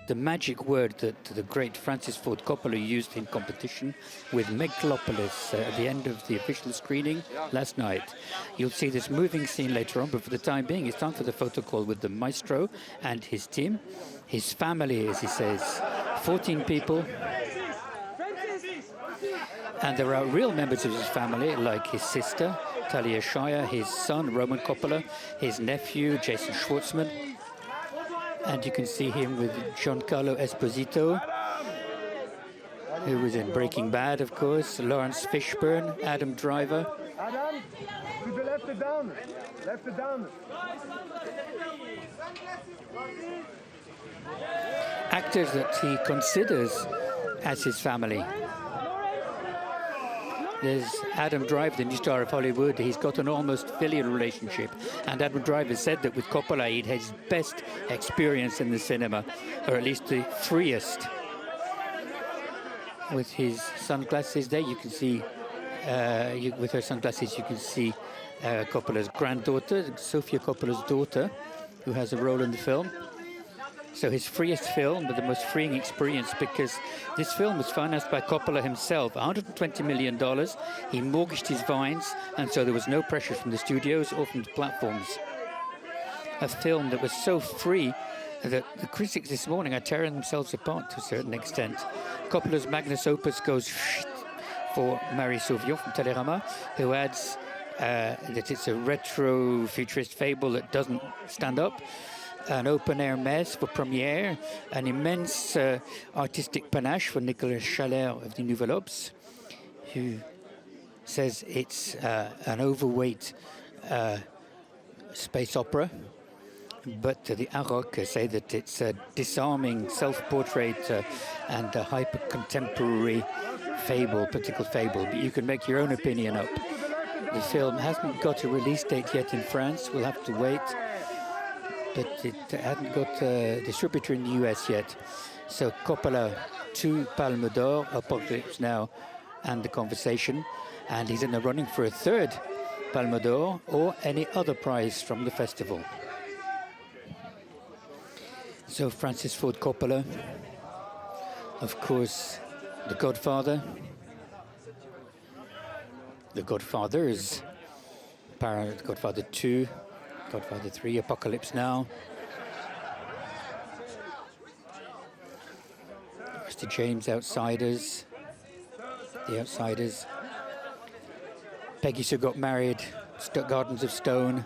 the magic word that the great Francis Ford Coppola used in competition with Megalopolis at the end of the official screening last night. You'll see this moving scene later on, but for the time being, it's time for the photo call with the maestro and his team, his family, as he says, 14 people. And there are real members of his family, like his sister, Talia Shire, his son, Roman Coppola, his nephew, Jason Schwartzman. And you can see him with Giancarlo Esposito, who was in Breaking Bad, of course, Laurence Fishburne, Adam Driver. Adam, to the left it down. Left it down. Actors that he considers as his family. There's Adam Driver, the new star of Hollywood. He's got an almost filial relationship. And Adam Driver said that with Coppola, he'd had his best experience in the cinema, or at least the freest. With his sunglasses there, you can see, with her sunglasses, you can see Coppola's granddaughter, Sofia Coppola's daughter, who has a role in the film. So his freest film, but the most freeing experience, because this film was financed by Coppola himself, $120 million. He mortgaged his vines, and so there was no pressure from the studios or from the platforms. A film that was so free that the critics this morning are tearing themselves apart to a certain extent. Coppola's magnus opus goes for Marie Sauvion from Télérama, who adds that it's a retro futurist fable that doesn't stand up. An open-air mess for Premiere, an immense artistic panache for Nicolas Chaler of the Nouvelle Obs, who says it's an overweight space opera. But the Aroc say that it's a disarming self-portrait and a hyper-contemporary fable, political fable. But you can make your own opinion up. The film hasn't got a release date yet in France. We'll have to wait. But it hadn't got a distributor in the US yet. So Coppola, 2 Palme d'Or, Apocalypse Now, and The Conversation. And he's in the running for a 3rd Palme d'Or or any other prize from the festival. So Francis Ford Coppola, of course, The Godfather. The Godfathers, The Godfather 2, Godfather 3, Apocalypse Now. Mr. James, Outsiders, The Outsiders. Peggy Sue Got Married, Gardens of Stone.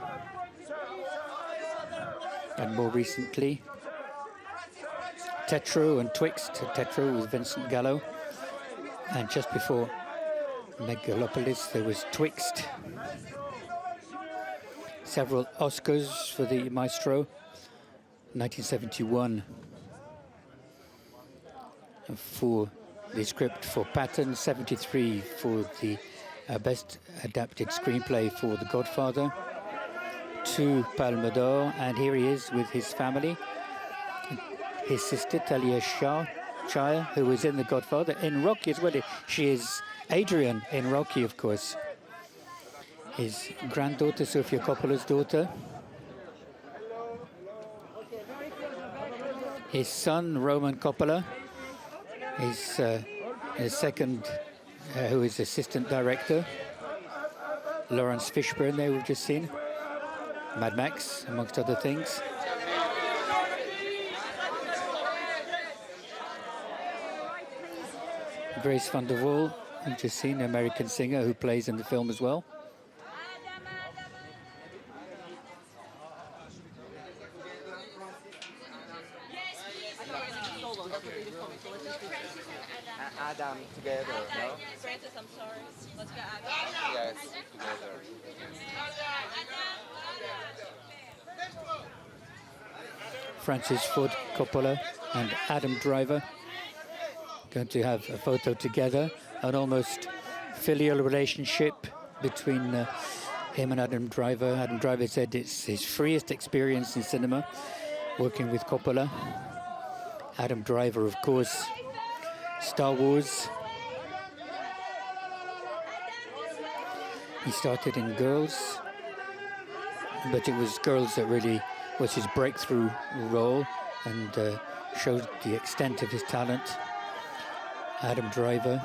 And more recently, Tetro and Twixt. Tetro with Vincent Gallo. And just before Megalopolis, there was Twixt. Several Oscars for the maestro. 1971 for the script for Patton, 73 for the best adapted screenplay for The Godfather. 2 Palme d'Or, and here he is with his family. His sister Talia Shire, who was in The Godfather, in Rocky as well. She is Adrian in Rocky, of course. His granddaughter, Sofia Coppola's daughter. His son, Roman Coppola. His second, who is assistant director. Laurence Fishburne there we've just seen. Mad Max, amongst other things. Grace Vanderwaal, we've just seen, an American singer who plays in the film as well. Adam together, no? Francis, I'm sorry. Let's go Adam. Yes, together. Francis Ford Coppola and Adam Driver going to have a photo together, an almost filial relationship between him and Adam Driver. Adam Driver said it's his freest experience in cinema, working with Coppola. Adam Driver, of course, Star Wars. He started in Girls, but it was Girls that really was his breakthrough role. and showed the extent of his talent. Adam Driver,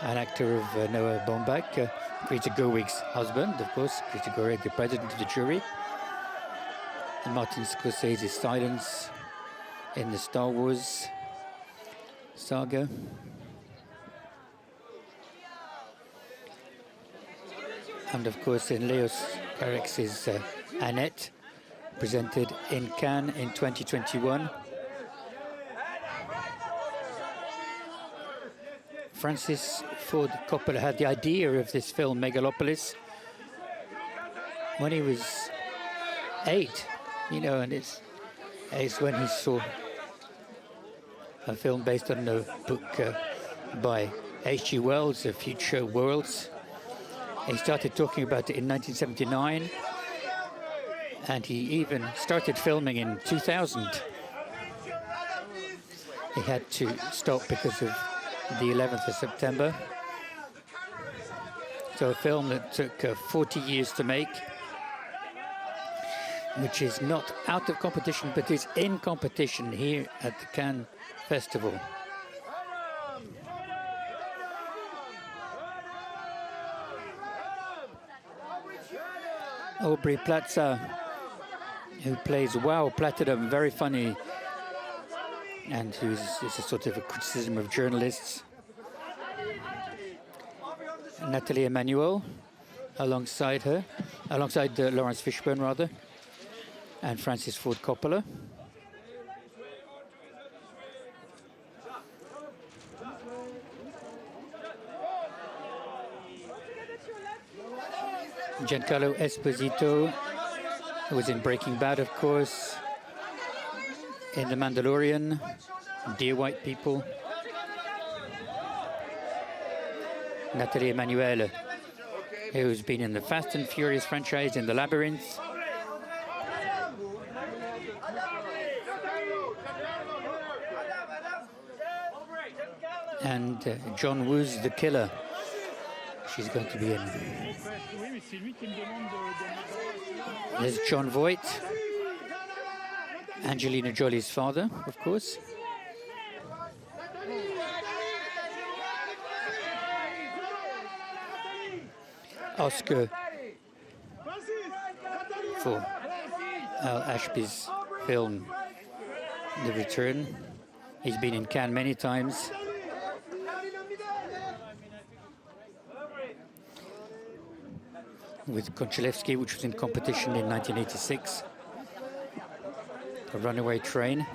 an actor of Noah Baumbach, Greta Gerwig's husband, of course, Greta Gerwig, the president of the jury. And Martin Scorsese's silence in the Star Wars saga. And of course in Leos Carrex's Annette, presented in Cannes in 2021. Francis Ford Coppola had the idea of this film, Megalopolis, when he was 8, you know, and it's when he saw a film based on a book by H.G. Wells, A Future Worlds. He started talking about it in 1979, and he even started filming in 2000. He had to stop because of the 11th of September. So a film that took 40 years to make, which is not out of competition, but is in competition here at the Cannes Festival. Aubrey Plaza, who plays Wow Platinum, very funny, and who's a sort of a criticism of journalists. Nathalie Emmanuel, alongside Laurence Fishburne, rather, and Francis Ford Coppola. Giancarlo Esposito, who was in Breaking Bad, of course, in The Mandalorian, Dear White People. Nathalie Emmanuel, who's been in the Fast and Furious franchise, in The Labyrinth. And John Woo's The Killer. She's going to be in. There's John Voight, Angelina Jolie's father, of course. Oscar for Al Ashby's film The Return. He's been in Cannes many times. With Konchilevsky, which was in competition in 1986. A Runaway Train.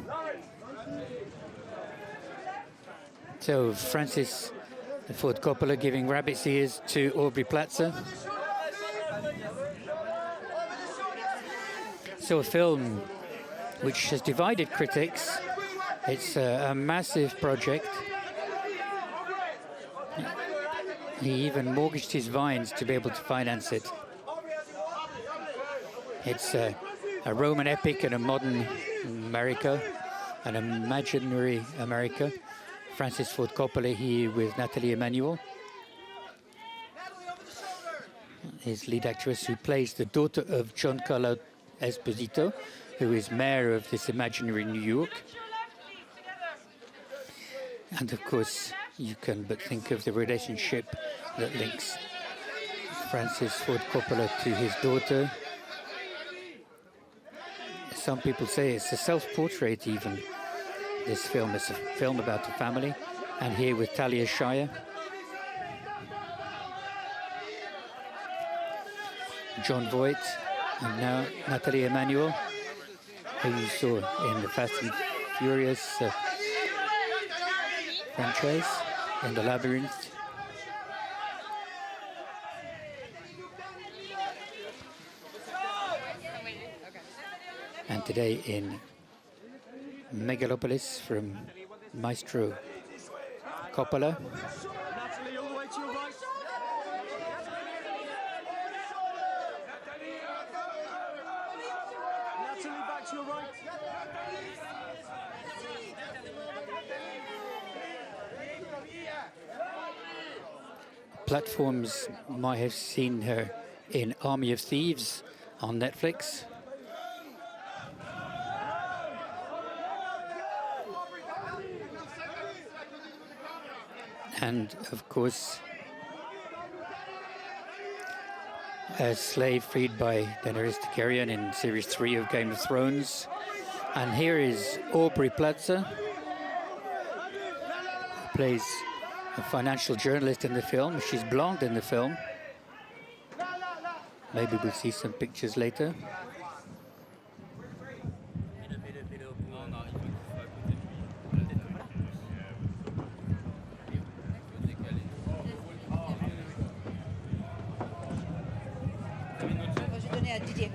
So Francis Ford Coppola giving rabbit's ears to Aubrey Plaza. So a film which has divided critics. It's a massive project. He even mortgaged his vines to be able to finance it. It's a Roman epic and a modern America, an imaginary America. Francis Ford Coppola here with Nathalie Emmanuel, his lead actress, who plays the daughter of Giancarlo Esposito, who is mayor of this imaginary New York. And of course, you can but think of the relationship that links Francis Ford Coppola to his daughter. Some people say it's a self-portrait even. This film is a film about a family. And here with Talia Shire. John Voight, and now Nathalie Emmanuel, who you saw in the Fast and Furious franchise, in The Labyrinth. And today in Megalopolis from Maestro Coppola. Nathalie, all the way to your right. Nathalie, back to your right. Platforms might have seen her in Army of Thieves on Netflix. And of course, a slave freed by Daenerys Targaryen in Series 3 of Game of Thrones. And here is Aubrey Plaza, who plays a financial journalist in the film. She's blonde in the film. Maybe we'll see some pictures later. Je vais donner à Didier.